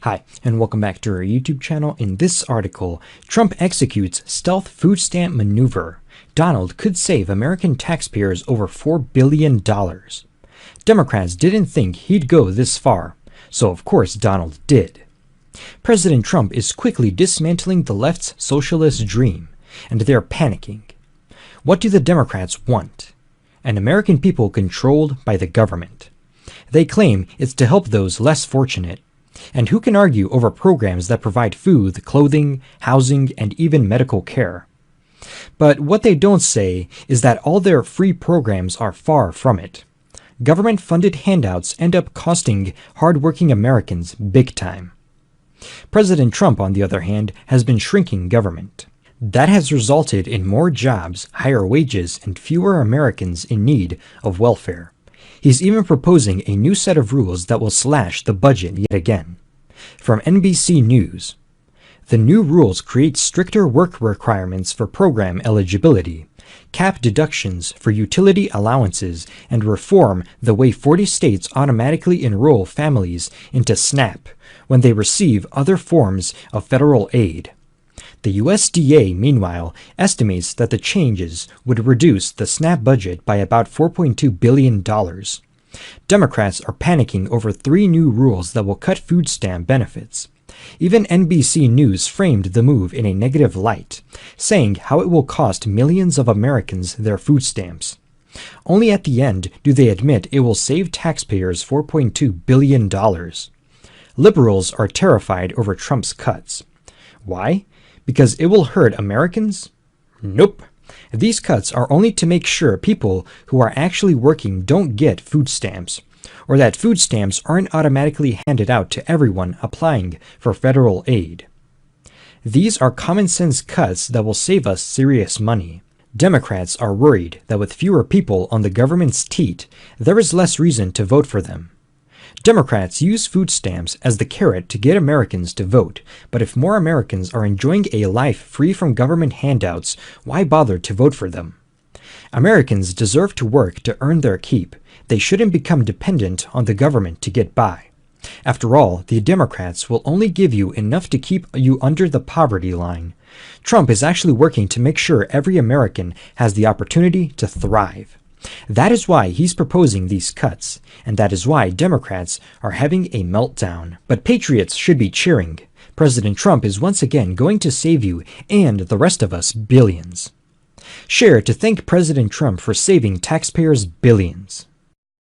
Hi, and welcome back to our YouTube channel. In this article, Trump executes stealth food stamp maneuver. Donald could save American taxpayers over $4 billion. Democrats didn't think he'd go this far, so of course Donald did. President Trump is quickly dismantling the left's socialist dream, and they're panicking. What do the Democrats want? An American people controlled by the government. They claim it's to help those less fortunate. And who can argue over programs that provide food, clothing, housing, and even medical care? But what they don't say is that all their free programs are far from it. Government-funded handouts end up costing hardworking Americans big time. President Trump, on the other hand, has been shrinking government. That has resulted in more jobs, higher wages, and fewer Americans in need of welfare. He's even proposing a new set of rules that will slash the budget yet again. From NBC News, the new rules create stricter work requirements for program eligibility, cap deductions for utility allowances, and reform the way 40 states automatically enroll families into SNAP when they receive other forms of federal aid. The USDA, meanwhile, estimates that the changes would reduce the SNAP budget by about $4.2 billion. Democrats are panicking over 3 new rules that will cut food stamp benefits. Even NBC News framed the move in a negative light, saying how it will cost millions of Americans their food stamps. Only at the end do they admit it will save taxpayers $4.2 billion. Liberals are terrified over Trump's cuts. Why? Because it will hurt Americans? Nope. These cuts are only to make sure people who are actually working don't get food stamps, or that food stamps aren't automatically handed out to everyone applying for federal aid. These are common sense cuts that will save us serious money. Democrats are worried that with fewer people on the government's teat, there is less reason to vote for them. Democrats use food stamps as the carrot to get Americans to vote, but if more Americans are enjoying a life free from government handouts, why bother to vote for them? Americans deserve to work to earn their keep. They shouldn't become dependent on the government to get by. After all, the Democrats will only give you enough to keep you under the poverty line. Trump is actually working to make sure every American has the opportunity to thrive. That is why he's proposing these cuts, and that is why Democrats are having a meltdown. But patriots should be cheering. President Trump is once again going to save you and the rest of us billions. Share to thank President Trump for saving taxpayers billions.